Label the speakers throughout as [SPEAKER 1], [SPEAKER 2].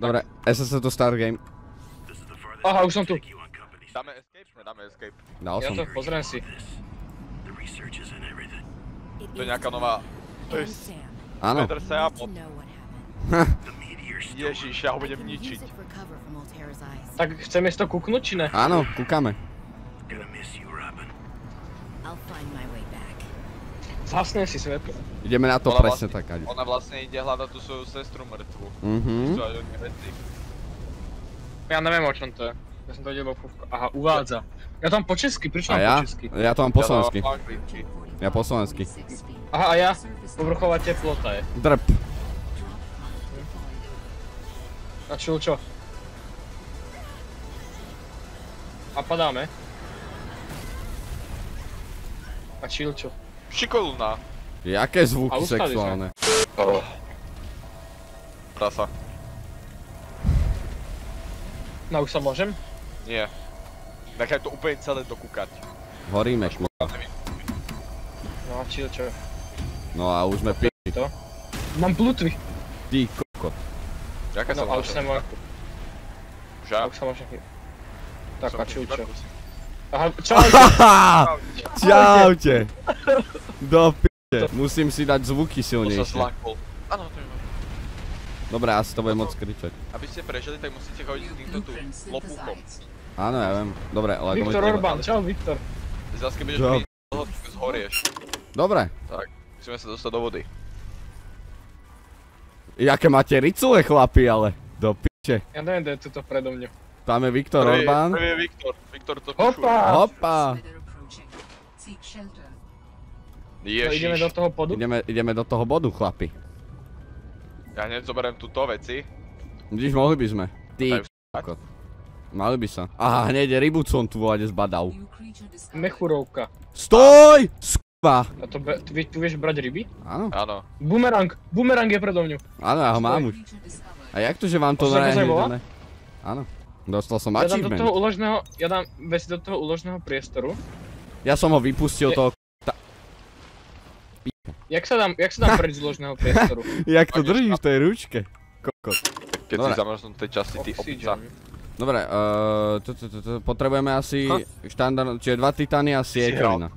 [SPEAKER 1] Dobre, SSS to start game.
[SPEAKER 2] Aha, už som tu.
[SPEAKER 3] Dáme escape? Nedáme escape.
[SPEAKER 1] Dal
[SPEAKER 2] Ja
[SPEAKER 1] som.
[SPEAKER 2] to pozriem si.
[SPEAKER 3] To je nejaká nová...
[SPEAKER 1] Áno.
[SPEAKER 3] Peter sa pod... Ježiš, ja ho budem ničiť.
[SPEAKER 2] Tak chceme si to kúknuť, či ne?
[SPEAKER 1] Áno, kúkame.
[SPEAKER 2] Zhasnem si svetlo.
[SPEAKER 1] Ideme na to
[SPEAKER 3] Ona
[SPEAKER 1] presne
[SPEAKER 3] vlastne-
[SPEAKER 1] tak. Adi.
[SPEAKER 3] Ona vlastne ide hľadať tú svoju sestru mŕtvu.
[SPEAKER 1] Mhm.
[SPEAKER 3] Čo aj oni veci.
[SPEAKER 2] Ja neviem, o čom to je. Ja som to videl obchúvku. Aha, uvádza. Ja tam po česky,
[SPEAKER 1] A
[SPEAKER 2] prečo mám
[SPEAKER 1] ja?
[SPEAKER 2] po česky?
[SPEAKER 1] Ja to mám po slovensky.
[SPEAKER 3] Ja dávam po anglicky.
[SPEAKER 1] Ja po slovensky.
[SPEAKER 2] Aha, a ja? Povrchová teplota je.
[SPEAKER 1] Drp.
[SPEAKER 2] A čo? A padáme. A chill čo?
[SPEAKER 3] Šikoluna.
[SPEAKER 1] Jaké
[SPEAKER 2] A
[SPEAKER 1] zvuky
[SPEAKER 2] ustali
[SPEAKER 1] sexuálne.
[SPEAKER 3] Prasa.
[SPEAKER 2] No už sa môžem?
[SPEAKER 3] Nie. Nechaj to úplne celé dokúkať.
[SPEAKER 1] Horíme, kurva.
[SPEAKER 2] No a chill čo?
[SPEAKER 1] No a už sme pi...
[SPEAKER 2] To? Mám plutvy.
[SPEAKER 1] Ty kokot.
[SPEAKER 3] Jaká
[SPEAKER 2] No
[SPEAKER 3] sa
[SPEAKER 2] a už sa môžem.
[SPEAKER 3] Už ja?
[SPEAKER 2] Už sa môžem. Tak
[SPEAKER 3] Som
[SPEAKER 2] a chill čo?
[SPEAKER 3] vybrkusí.
[SPEAKER 2] Aha, čau!
[SPEAKER 1] Čaute. Do p***e. Musím si dať zvuky
[SPEAKER 3] To sa
[SPEAKER 1] silnejšie.
[SPEAKER 3] zlakol. Áno, to je možné.
[SPEAKER 1] Dobre, asi to bude moc kričať.
[SPEAKER 3] Aby ste prežili, tak musíte chodiť s týmto tu lopúchom.
[SPEAKER 1] Áno, ja viem. Dobre, ale...
[SPEAKER 2] Viktor Orbán, čau Viktor.
[SPEAKER 3] Zas keď budeš
[SPEAKER 1] Čau.
[SPEAKER 3] prísť, toho zhorieš.
[SPEAKER 1] Dobre.
[SPEAKER 3] Tak, musíme sa dostať do vody.
[SPEAKER 1] Jaké máte ricule, chlapi, ale. Do piče.
[SPEAKER 2] Ja neviem, kde je tuto predo mňou.
[SPEAKER 1] Tam je Viktor Orbán.
[SPEAKER 3] Prvý je Viktor. Viktor to
[SPEAKER 2] Hopa!
[SPEAKER 3] pušuje.
[SPEAKER 1] Hopa.
[SPEAKER 2] No, ideme do
[SPEAKER 3] Ježiš.
[SPEAKER 2] toho podu?
[SPEAKER 1] Ideme do toho bodu, chlapi.
[SPEAKER 3] Ja hneď zoberiem túto veci.
[SPEAKER 1] Vidíš, mohli by sme. Ty
[SPEAKER 3] Dajú
[SPEAKER 1] kokot. Mali by sa. Aha, hneď rybu som tu vôľade zbadal.
[SPEAKER 2] Mechurovka.
[SPEAKER 1] Stoj! Skva!
[SPEAKER 2] A to tu vieš brať ryby?
[SPEAKER 1] Áno,
[SPEAKER 3] Áno.
[SPEAKER 2] Bumerang je predo mňou.
[SPEAKER 1] áno, ja ho mám už. A jak to, že vám to
[SPEAKER 2] Pozri, ako sa volá?
[SPEAKER 1] ne? Áno. Dostal som
[SPEAKER 2] Ja dám do toho
[SPEAKER 1] achievement.
[SPEAKER 2] úložného, ja dám veci do toho úložného priestoru.
[SPEAKER 1] Ja som ho vypustil toho...
[SPEAKER 2] Jak sa dám preč z úložného priestoru?
[SPEAKER 1] Jak to držíš v tej ručke? Kokot.
[SPEAKER 3] Keď
[SPEAKER 1] Dobre.
[SPEAKER 3] si zamrznú tej časti, ty opica.
[SPEAKER 2] Obsidian.
[SPEAKER 1] Dobre, potrebujeme asi štandard, čiže 2 titány a sieťovina.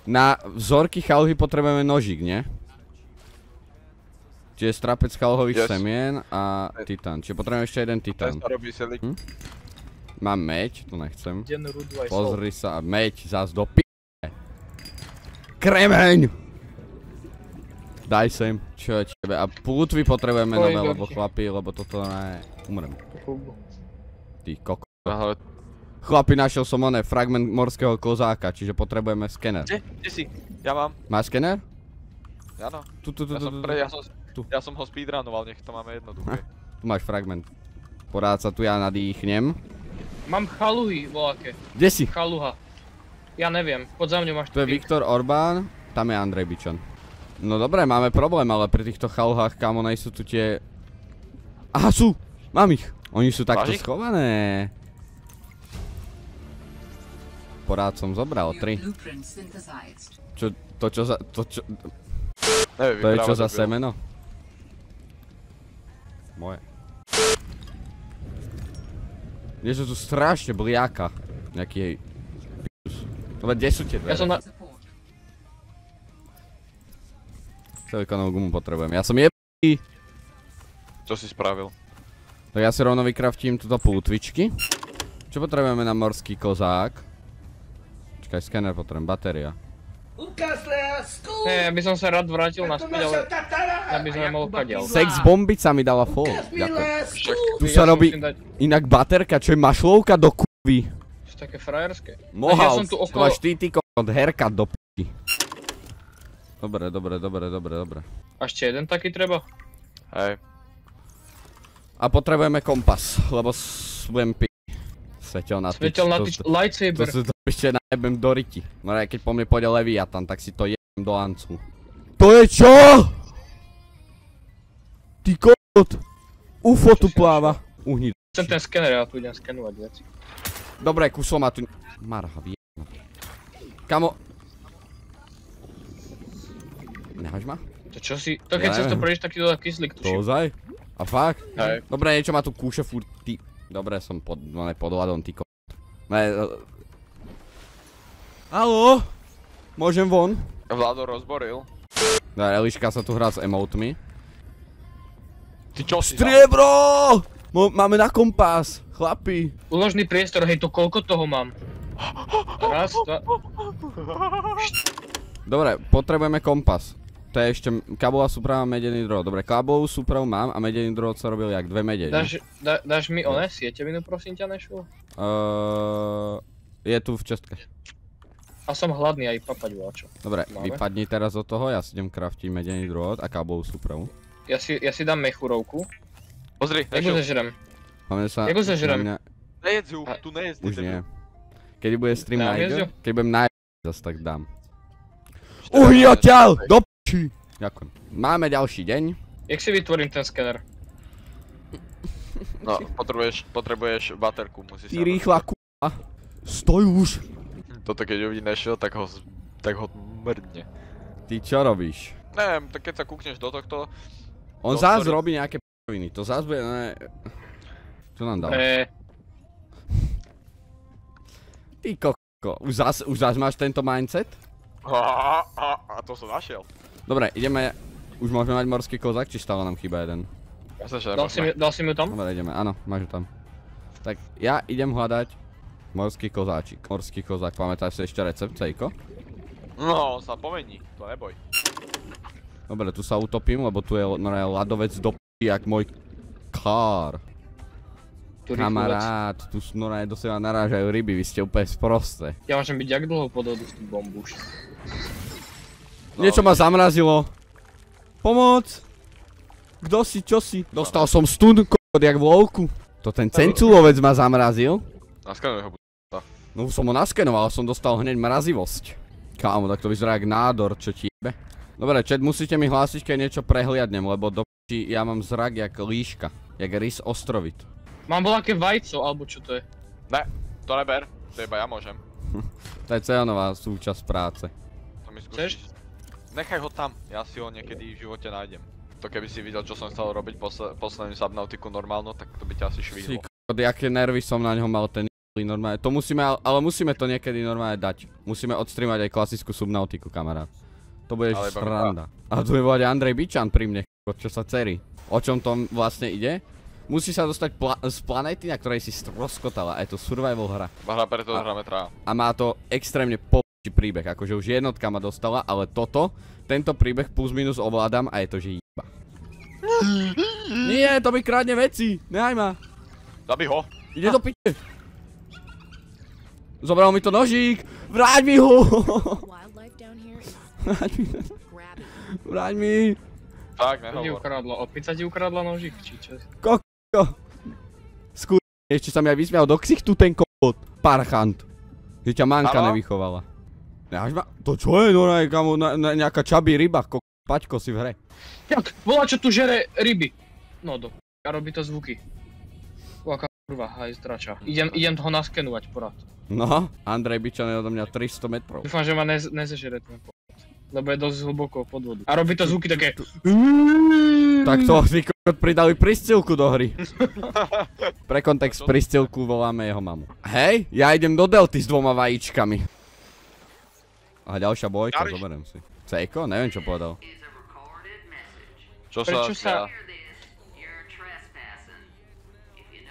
[SPEAKER 1] Na vzorky chaluhy potrebujeme nožík, nie? Čiže strapec chaluhových
[SPEAKER 3] Yes.
[SPEAKER 1] semien a titán. Čiže potrebujeme ešte jeden
[SPEAKER 3] Ten
[SPEAKER 1] titán.
[SPEAKER 3] sa robí selik.
[SPEAKER 1] Mám meď, to nechcem.
[SPEAKER 2] Dennú rudu aj sol.
[SPEAKER 1] Pozri sa, meď zás do p***e. Kremeň! Daj sem, čo je tebe. A plútvy potrebujeme
[SPEAKER 2] Oj,
[SPEAKER 1] nové, lebo
[SPEAKER 2] Gorky.
[SPEAKER 1] chlapi, lebo toto ne... Umrem.
[SPEAKER 2] Fugu.
[SPEAKER 1] Ty kokot.
[SPEAKER 3] Ale...
[SPEAKER 1] Chlapi, našiel som oné fragment morského kozáka, čiže potrebujeme skener.
[SPEAKER 3] Kde si? Ja mám.
[SPEAKER 1] Máš skener?
[SPEAKER 3] Áno.
[SPEAKER 1] Tu. Tu.
[SPEAKER 3] Ja som ho speedrunoval, nech to máme jednoduché.
[SPEAKER 1] Tu máš fragment. Porád sa tu ja nadýchnem.
[SPEAKER 2] Mám chaluhy, voľaké.
[SPEAKER 1] Kde si?
[SPEAKER 2] Chaluha. Ja neviem, pod za mňou máš
[SPEAKER 1] Tu je Viktor Orbán, tam je Andrej Bičan. No dobre, máme problém, ale pri týchto chaluhách, kámo, nejsú tu tie... Aha, sú! Mám ich! Oni sú takto
[SPEAKER 3] Máš ich?
[SPEAKER 1] schované. Porád som zobral, 3. Čo, to čo za...
[SPEAKER 3] Neviem,
[SPEAKER 1] To je čo
[SPEAKER 3] vyprávať
[SPEAKER 1] za
[SPEAKER 3] debil.
[SPEAKER 1] semeno? Moje. Je to tu strašne bliaka. Nejaký jej... Dobre, kde sú tie dvere?
[SPEAKER 2] Ja som na...
[SPEAKER 1] Silikonovú gumu potrebujem. Ja som jebý.
[SPEAKER 3] Čo si spravil?
[SPEAKER 1] Tak ja si rovno vykraftím túto plútvičky. Čo potrebujeme na morský kozák? Čakaj, skener potrebujem, batéria.
[SPEAKER 2] Ne, ja by som sa rád vrátil naspäť, ale... Ja by sme mohol kadiaľ.
[SPEAKER 1] Sex bombica mi dala fall. Ďakujem. Tu
[SPEAKER 2] Ja
[SPEAKER 1] sa
[SPEAKER 2] som
[SPEAKER 1] robí
[SPEAKER 2] musím dať-
[SPEAKER 1] inak baterka, čo je mašlovka do kurvy.
[SPEAKER 2] To je také frajerské.
[SPEAKER 1] Mohal,
[SPEAKER 2] Ja som tu
[SPEAKER 1] to
[SPEAKER 2] okolo...
[SPEAKER 1] máš ty kokot, herka do p***y. Dobre.
[SPEAKER 2] A ešte jeden taký treba?
[SPEAKER 3] Hej.
[SPEAKER 1] A potrebujeme kompas, lebo budem p***. Svetelná tyč.
[SPEAKER 2] Svetelná tyč,
[SPEAKER 1] To
[SPEAKER 2] lightsaber.
[SPEAKER 1] si to ešte najebem do riti. No aj keď po mne pôjde Leviathan, tak si to jebem do lancu. To je čo? Ty kokot. UFO tu pláva. Uhni.
[SPEAKER 2] Chcem ten skener, ja tu idem skenovať veci.
[SPEAKER 1] Dobre, kusol ma tu... Marha, vyjebna. Kamo... Nehaž ma?
[SPEAKER 2] To čo si... To keď
[SPEAKER 1] Ja
[SPEAKER 2] cez to
[SPEAKER 1] neviem.
[SPEAKER 2] prejdeš, tak ti dodá kyslík, tuším.
[SPEAKER 1] Ozaj? A fakt?
[SPEAKER 3] Hej.
[SPEAKER 1] Dobre, niečo ma tu kúše furt, ty... Dobre, som pod ľadom, ty Haló? Môžem von?
[SPEAKER 3] Vlado rozboril.
[SPEAKER 1] Eliška sa tu hrá s emotmi.
[SPEAKER 3] Ty čo si
[SPEAKER 1] Striebro! Máme na kompas, chlapi.
[SPEAKER 2] Úložný priestor, hej, to koľko toho mám? Raz, dva...
[SPEAKER 1] Dobre, potrebujeme kompas. To je ešte kábová súprava, medený drôt. Dobre, kábovú súpravu mám a medený drôt sa robil jak? Dve mede,
[SPEAKER 2] Dáš mi sietevinu, prosím ťa, Nešu?
[SPEAKER 1] Je tu v čestke.
[SPEAKER 2] A som hladný aj papať voľačo.
[SPEAKER 1] Dobre,
[SPEAKER 2] Máme.
[SPEAKER 1] vypadni teraz do toho, ja si idem craftiť medený drôt a kábovú súpravu.
[SPEAKER 2] Ja si dám mechurovku.
[SPEAKER 3] Pozri,
[SPEAKER 2] Jak ho zežrem?
[SPEAKER 1] Máme sa...
[SPEAKER 2] Jak ho zežrem?
[SPEAKER 3] Nejedz ju, tu nejedz.
[SPEAKER 1] Už nie. Keď bude stream
[SPEAKER 2] Dám
[SPEAKER 1] na
[SPEAKER 2] jezdu?
[SPEAKER 1] IG, keď budem na zase tak dám. Uhňoťaľ! Do p***či! Ďakujem. Máme ďalší deň.
[SPEAKER 2] Jak si vytvorím ten skener?
[SPEAKER 3] No, potrebuješ baterku, musíš
[SPEAKER 1] Ty rýchla k***a. Stoj už!
[SPEAKER 3] Toto keď uvidí Nešil, tak ho mrdne.
[SPEAKER 1] Ty čo robíš?
[SPEAKER 3] Neviem, tak keď sa kúkneš do tohto...
[SPEAKER 1] On zás robí nejaké p***viny, to zás bude, ne... Čo nám dal? Ty kokko, už zás máš tento mindset?
[SPEAKER 3] A to som našiel.
[SPEAKER 1] Dobre, ideme, už môžeme mať morský kozák, či stále nám chýba jeden?
[SPEAKER 3] Myslím, že nemôžeme.
[SPEAKER 2] Dal si mi tam?
[SPEAKER 1] Dobre, ideme, áno, máš ho tam. Tak, ja idem hľadať morský kozáčik. Morský kozák, pamätáš si ešte recept, Cejko?
[SPEAKER 3] No, on sa pomení, to neboj.
[SPEAKER 1] Dobre, tu sa utopím, lebo tu je ľadovec do p***y, jak môj kár. Kamarát, tu do seba narážajú ryby, vy ste úplne sprosté.
[SPEAKER 2] Ja môžem byť jak dlho pod vodu s tým bombuš.
[SPEAKER 1] Niečo ma zamrazilo. Pomoc! Kto si, čo si? Dostal som stun, jak v lovku. To ten cenculovec ma zamrazil.
[SPEAKER 3] Naskenuj ho,
[SPEAKER 1] No už som ho naskenoval, som dostal hneď mrazivosť. Kámo, tak to vyzerá jak nádor, čo ti jebe. Dobre, chat, musíte mi hlásiť, keď niečo prehliadnem, lebo do p***i ja mám zrak jak líška. Jak rys ostrovit.
[SPEAKER 2] Mám voľaké vajco, alebo čo to je?
[SPEAKER 3] Ne, to neber, to iba ja môžem.
[SPEAKER 1] To je cenová súčasť práce.
[SPEAKER 3] To mi skúsiš. Nechaj ho tam, ja si ho niekedy v živote nájdem. To keby si videl, čo som chcel robiť posledným Subnautiku normálno, tak to by ťa asi švihlo.
[SPEAKER 1] Ty jaké nervy som na ňo mal, ten normálne. To musíme, ale musíme to niekedy normálne dať. Musíme odstreamať aj klasickú Subnautiku, kamarát. To bude sranda. A tu je volať Andrej Bičan pri mne, čo sa cerí. O čom to vlastne ide? Musí sa dostať z planéty, na ktorej si stroskotala, a je to survival hra.
[SPEAKER 3] Hra preto hráme traja.
[SPEAKER 1] A má to extrémne príbeh, akože už jednotka ma dostala, ale tento príbeh plus minus ovládam a je to, že j***ba. Nie, to mi krádne veci, nehaj ma.
[SPEAKER 3] Zabij ho.
[SPEAKER 1] Ide do piče. Zobral mi to nožík, vráť mi ho. Vráť mi.
[SPEAKER 3] Tak,
[SPEAKER 2] Čo ti
[SPEAKER 3] nehovor.
[SPEAKER 2] ukradla? Opica ti ukradla nožík, či čo?
[SPEAKER 1] Skúr, ešte sa mi aj vysmial do ksichtu ten kokot, parchant. Že ťa manka nevychovala. Neháš ma? To čo je, no kamo, nejaká čabí ryba, paťko si v hre.
[SPEAKER 2] Jak? Volá, čo tu žere ryby. No do a robí to zvuky. Aká kurva, haj zdrača. Idem toho naskenovať porad.
[SPEAKER 1] No, Andrej Bičan je odo mňa 300 metrov.
[SPEAKER 2] Dúfam, že ma nezežere ten porad. Lebo je dosť hlboko pod vodu. A robí to zvuky také...
[SPEAKER 1] Tak to si kokot pridali priscilku do hry. Pre kontext priscilku voláme jeho mamu. Hej, ja idem do delty s 2 vajíčkami. A ďalšia bojka, zoberiem si. Cejko? Neviem čo povedal.
[SPEAKER 3] Čo sa...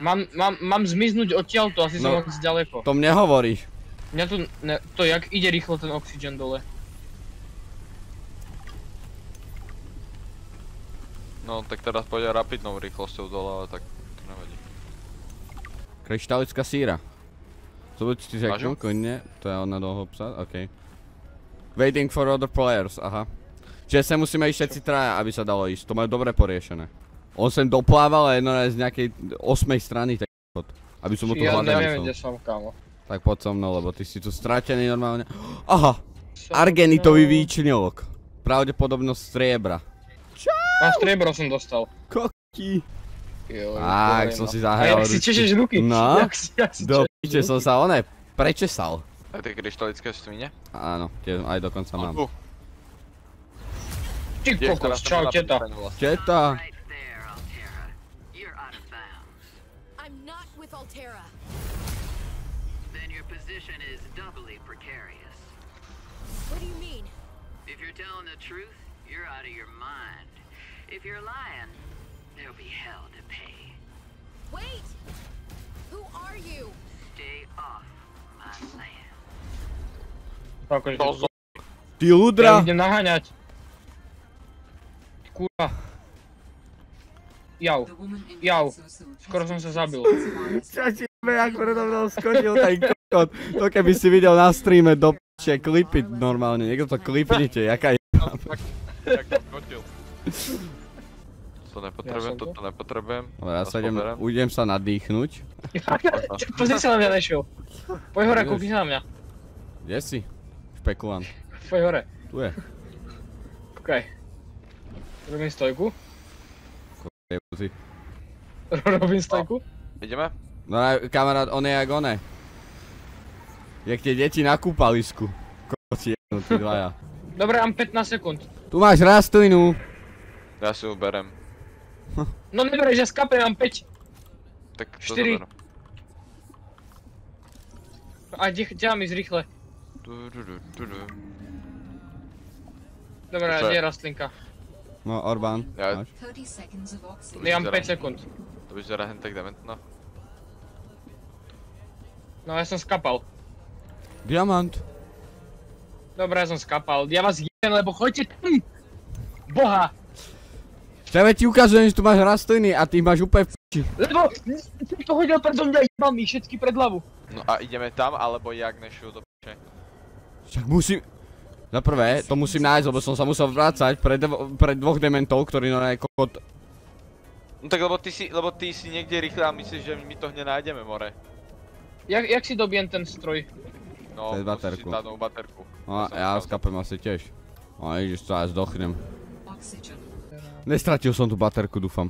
[SPEAKER 2] Mám zmiznúť odtiaľto, asi som moc ďaleko.
[SPEAKER 1] To mne hovoríš.
[SPEAKER 2] Mňa tu... To jak ide rýchlo ten oxygen dole.
[SPEAKER 3] No, tak teraz pôjde rapidnou rýchlosťou dole, ale tak to nevadí.
[SPEAKER 1] Kryštálická síra. Zobuď si řeknu, kľudne. To je ona dlho psať, okej. Waiting for other players, aha. Čiže sa musíme ísť všetci traja, aby sa dalo ísť. To majú dobre poriešené. On sem doplával a jednoraz z nejakej 8. strany, tak aby som mu tu hľadal.
[SPEAKER 2] Ja neviem, kde som, kámo.
[SPEAKER 1] Tak poď so mnou, lebo ty si tu stratený normálne. Aha! Argenitový výčňovok. Pravdepodobnosť striebra.
[SPEAKER 2] A striebro som dostal.
[SPEAKER 1] Koky.
[SPEAKER 2] Jo,
[SPEAKER 1] Tak, som si zahral.
[SPEAKER 2] A jak si češeš ruky?
[SPEAKER 1] No,
[SPEAKER 2] Jak si
[SPEAKER 1] do piče som sa prečesal.
[SPEAKER 3] Aj tie kryštalické svine?
[SPEAKER 1] Áno, tie aj dokonca mám.
[SPEAKER 2] Ty kokos, čau teta.
[SPEAKER 1] Teta.
[SPEAKER 4] I'm not with Altera.
[SPEAKER 5] Then your position is doubly precarious.
[SPEAKER 4] What do you mean?
[SPEAKER 5] If you're telling the truth, you're out of your mind. If you're lying, there'll be hell to pay.
[SPEAKER 4] Wait! Who are you?
[SPEAKER 5] Stay off my land.
[SPEAKER 2] Akože to
[SPEAKER 1] Ty
[SPEAKER 2] ja
[SPEAKER 1] ľudra!
[SPEAKER 2] idem naháňať. Kurva. Jau. Jau. Skoro som sa zabil.
[SPEAKER 1] Čo ti jak predo mnou skočil ten kokot. To keby si videl na streame do p***e klipy normálne. Niekto to klipnite, jaká je...
[SPEAKER 3] Jak to skočil. To nepotrebujem, toto nepotrebujem.
[SPEAKER 1] Dobre, ja sa ujdem sa nadýchnuť.
[SPEAKER 2] Pozri sa na mňa, nešiel. Poď hore, kúkni sa na mňa.
[SPEAKER 1] Kde si? Špekulant.
[SPEAKER 2] Poď hore.
[SPEAKER 1] Tu je.
[SPEAKER 2] Kúkaj. Robím stojku.
[SPEAKER 1] Jebúci.
[SPEAKER 2] Robím stojku.
[SPEAKER 3] Ideme?
[SPEAKER 1] No kamarát, on je jak one. Jak tie deti na kúpalisku. Kokoti jednutí dvaja.
[SPEAKER 2] Dobre, mám 15 sekúnd.
[SPEAKER 1] Tu máš rastlinu.
[SPEAKER 3] Ja si ju berem.
[SPEAKER 2] No nebereš, ja skapem, mám 5.
[SPEAKER 3] Tak to
[SPEAKER 2] 4.
[SPEAKER 3] zoberiem.
[SPEAKER 2] A ďalej ísť rýchle. Dobre, kde je rastlinka?
[SPEAKER 1] No, Orbán.
[SPEAKER 3] Ja-
[SPEAKER 1] Máš?
[SPEAKER 2] Ja mám 5 sekúnd.
[SPEAKER 3] To vyzerá hen tak dementno.
[SPEAKER 2] No ja som skapal.
[SPEAKER 1] Diamant.
[SPEAKER 2] Dobre, ja som skapal. Ja vás jebem, lebo choďte tam! Boha!
[SPEAKER 1] Chceme ti ukazujem, že tu máš rastliny a ty máš úplne v p***či.
[SPEAKER 2] Lebo som to hodil predo mňa, jebal mi všetky pred hlavu.
[SPEAKER 3] No a ideme tam, alebo jak nešiu do p***e?
[SPEAKER 1] Však musím... Za prvé, to musím nájsť, lebo som sa musel vrácať pre dvoch dementov, ktorí no je kokot...
[SPEAKER 3] No tak lebo ty si niekde rýchle a myslíš, že my to hneď nájdeme, more.
[SPEAKER 2] Jak si dobijem ten stroj?
[SPEAKER 3] No,
[SPEAKER 1] Cez
[SPEAKER 3] musíš
[SPEAKER 1] baterku.
[SPEAKER 3] si dať novú baterku.
[SPEAKER 1] No,
[SPEAKER 3] To som
[SPEAKER 1] ja
[SPEAKER 3] ukázal.
[SPEAKER 1] skapem asi tiež. No, ideš to aj zdochnem. Nestratil som tú baterku, dúfam.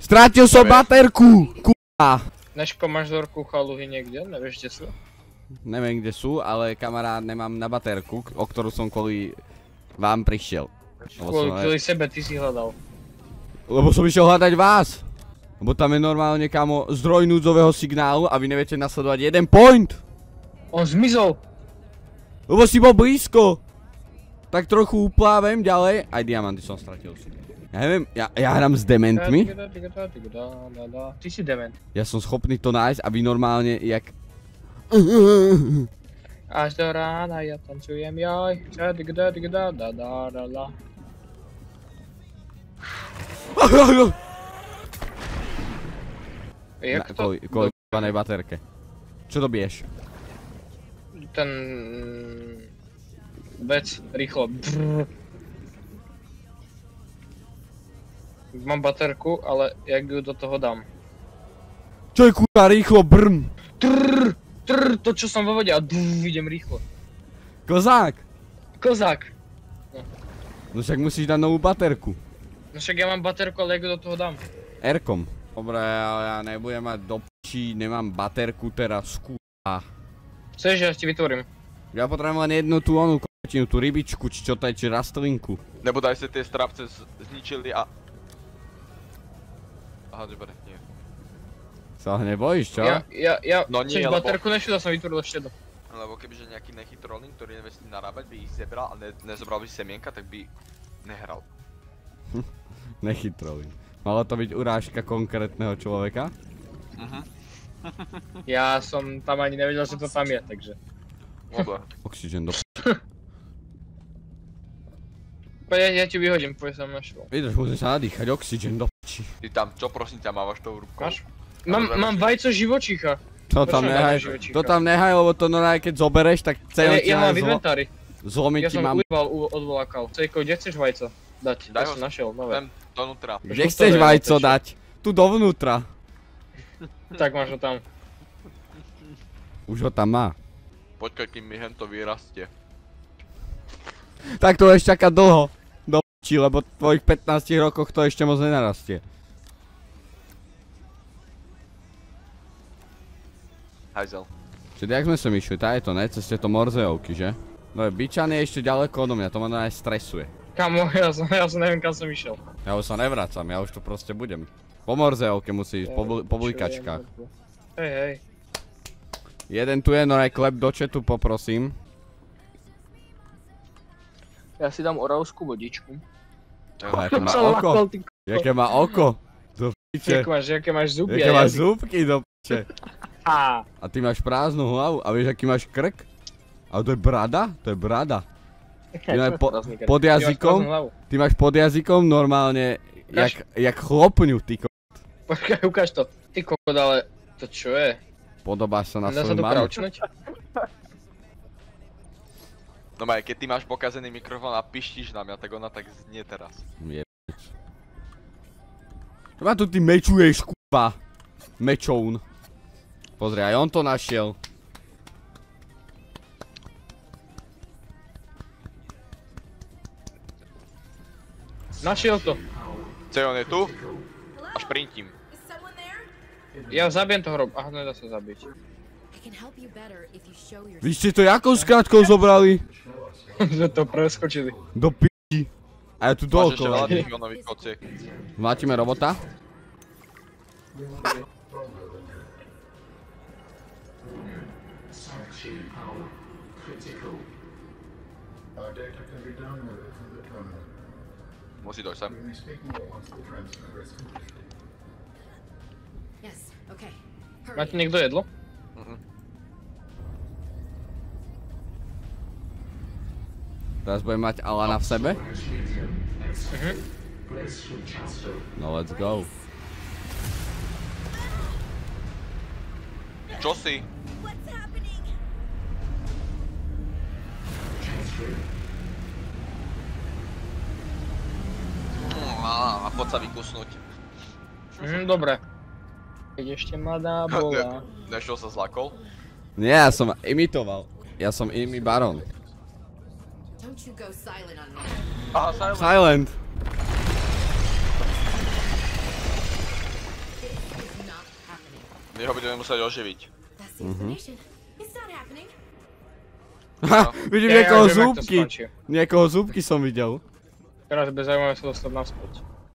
[SPEAKER 1] Strátil som baterku! K***a!
[SPEAKER 2] Neško, máš vzorku chaluhy niekde? Nevieš, kde sú?
[SPEAKER 1] Neviem, kde sú, ale kamarát, nemám na baterku, o ktorú som kvôli vám prišiel.
[SPEAKER 2] Kvôli sebe ty si hľadal.
[SPEAKER 1] Lebo som išiel hľadať vás! Lebo tam je normálne, kámo, zdroj núdzového signálu a vy neviete nasledovať jeden point!
[SPEAKER 2] On zmizol!
[SPEAKER 1] Lebo si bol blízko! Tak trochu uplávem ďalej, aj diamanty som stratil. Ja neviem, ja hrám s dementmi.
[SPEAKER 2] Ty si dement.
[SPEAKER 1] Ja som schopný to nájsť a vy normálne, jak...
[SPEAKER 2] Až do rána ja tancujem, jaj. Da. Jak to?
[SPEAKER 1] Kvôli k***anej baterke. Čo dobiješ?
[SPEAKER 2] Ten... vec, rýchlo. Brrr. Mám baterku, ale jak ju do toho dám?
[SPEAKER 1] Čo je kurva rýchlo, brm!
[SPEAKER 2] To čo som vo vode a idem rýchlo.
[SPEAKER 1] Kozák!
[SPEAKER 2] Kozák!
[SPEAKER 1] No však musíš dať novú baterku.
[SPEAKER 2] No však ja mám baterku, ale jak ju do toho dám?
[SPEAKER 1] R-kom. Dobre, ale ja nebudem mať do p***či, nemám baterku teraz, kurva.
[SPEAKER 2] Chceš, že ja ti vytvorím?
[SPEAKER 1] Ja potrebujem len jednu tú onú k***činu, tú rybičku, či čo to je, či rastlinku.
[SPEAKER 3] Nebodaj sa tie strapce zničili a... Aha, dobre, nie.
[SPEAKER 1] Sa nebojíš, čo?
[SPEAKER 3] No nie,
[SPEAKER 2] chceš
[SPEAKER 3] lebo-
[SPEAKER 2] baterku, nešiel som vytvoril ešte jednu.
[SPEAKER 3] Lebo kebyže nejaký nechytrolník, ktorý nevie s tým narábať, by ich zebral a nezobral by si semienka, tak by nehral.
[SPEAKER 1] Nechytrolím. Malo to byť urážka konkrétneho človeka?
[SPEAKER 2] Ja som tam ani nevedel, že to tam je, takže.
[SPEAKER 3] Dobre.
[SPEAKER 1] Oxygen do p***.
[SPEAKER 2] Poď, ja ti vyhodím, poď som našiel.
[SPEAKER 1] Vydrž, musím sa nadýchať, oxygen do p***.
[SPEAKER 3] Ty tam, čo prosím ťa, mávaš tou rúbkou?
[SPEAKER 2] Máš? Mám vajco živočícha.
[SPEAKER 1] To tam
[SPEAKER 2] Prečo
[SPEAKER 1] nehaj,
[SPEAKER 2] nedáš živočícha?
[SPEAKER 1] to tam nehaj, lebo to normálne keď zobereš, tak celé ti
[SPEAKER 2] Ja mám v
[SPEAKER 1] aj
[SPEAKER 2] inventári.
[SPEAKER 1] zlomiť
[SPEAKER 2] Ja
[SPEAKER 1] ti
[SPEAKER 2] som
[SPEAKER 1] mám.
[SPEAKER 2] ujebal, odvolakal. Cejko, kde chceš vajco dať?
[SPEAKER 3] Daj
[SPEAKER 2] Ja
[SPEAKER 3] ho
[SPEAKER 2] som našiel, nové.
[SPEAKER 3] Sem, donútra.
[SPEAKER 1] Kde chceš vajco dať? Tu dovnútra.
[SPEAKER 2] Tak máš ho tam.
[SPEAKER 1] Už ho tam má.
[SPEAKER 3] Počkaj, kým mi hento vyrastie.
[SPEAKER 1] Tak to ešte čaká dlho. Do p***či, lebo v tvojich 15 rokoch to ešte moc nenarastie.
[SPEAKER 3] Hajzel.
[SPEAKER 1] Čiže jak sme sem išli, tá je to, ne? Cez tieto Morzeovky, že? No bičan je ešte ďaleko odo mňa, to ma aj stresuje.
[SPEAKER 2] Kamo, ja som neviem, kam som išiel.
[SPEAKER 1] Ja už sa nevracam, ja už tu proste budem. Po Morzeovke musí ísť, po blikačkách.
[SPEAKER 2] Hej.
[SPEAKER 1] Jeden tu je, no aj klep do chatu poprosím.
[SPEAKER 2] Ja si dám oravskú vodičku.
[SPEAKER 1] Jaké má oko? Jaké má oko? Do piče.
[SPEAKER 2] Jaké máš zuby?
[SPEAKER 1] Jaké máš zúbky do piče.
[SPEAKER 2] A
[SPEAKER 1] ty máš prázdnu hlavu a vieš aký máš krk? Ale to je brada? To je brada. Ty máš pod jazykom, ty máš pod jazykom normálne jak chlopňu, ty ko...
[SPEAKER 2] Počkaj, ukáž to. Ty kokot, ale to čo je?
[SPEAKER 1] Podobáš sa na
[SPEAKER 2] Dá sa
[SPEAKER 1] svoju
[SPEAKER 2] to
[SPEAKER 1] mamu.
[SPEAKER 2] kraučnúť?
[SPEAKER 3] No maj, keď ty máš pokazený mikrofón a pištíš na mňa, tak ona tak znie teraz.
[SPEAKER 1] Jebič. Čo ma tu ty mečuješ, kurva? Mečoun. Pozri, aj on to našiel.
[SPEAKER 2] Našiel to.
[SPEAKER 3] On je tu a šprintím.
[SPEAKER 4] Is someone there?
[SPEAKER 2] Ja zabijem toho rob. Aha, nedá sa zabiť.
[SPEAKER 4] I can help you better if you show your.
[SPEAKER 1] Vy ste to jakou skratkou zobrali?
[SPEAKER 2] Sme to preskočili.
[SPEAKER 1] Do p***i. A ja tu
[SPEAKER 3] Máš ešte
[SPEAKER 1] dookola.
[SPEAKER 3] veľa tých ionových kociek.
[SPEAKER 1] Mlátime robota?
[SPEAKER 3] Musí dojsť sem.
[SPEAKER 4] Yes. Okay.
[SPEAKER 2] Máte
[SPEAKER 4] Hurry.
[SPEAKER 2] niekto jedlo?
[SPEAKER 1] Teraz budem mať Alana v sebe? No let's go.
[SPEAKER 3] Čo si?
[SPEAKER 4] What's happening?
[SPEAKER 3] A poď sa vykusnúť.
[SPEAKER 2] Dobre. Keď ešte ma dá bola.
[SPEAKER 3] Nešiel sa zlakol?
[SPEAKER 1] Nie, ja som imitoval. Ja som baron.
[SPEAKER 4] Don't you go silent on me.
[SPEAKER 3] Aha, silent.
[SPEAKER 1] Silent.
[SPEAKER 4] This is not happening.
[SPEAKER 3] My ho budeme musieť oživiť.
[SPEAKER 4] That's the information. It's not happening.
[SPEAKER 1] Ha, vidím
[SPEAKER 2] Ja
[SPEAKER 1] niekoho
[SPEAKER 2] viem, jak to
[SPEAKER 1] zúbky.
[SPEAKER 2] skončí.
[SPEAKER 1] Niekoho zúbky som videl.
[SPEAKER 2] Teraz bez zaujímavé sa dostať naspäť.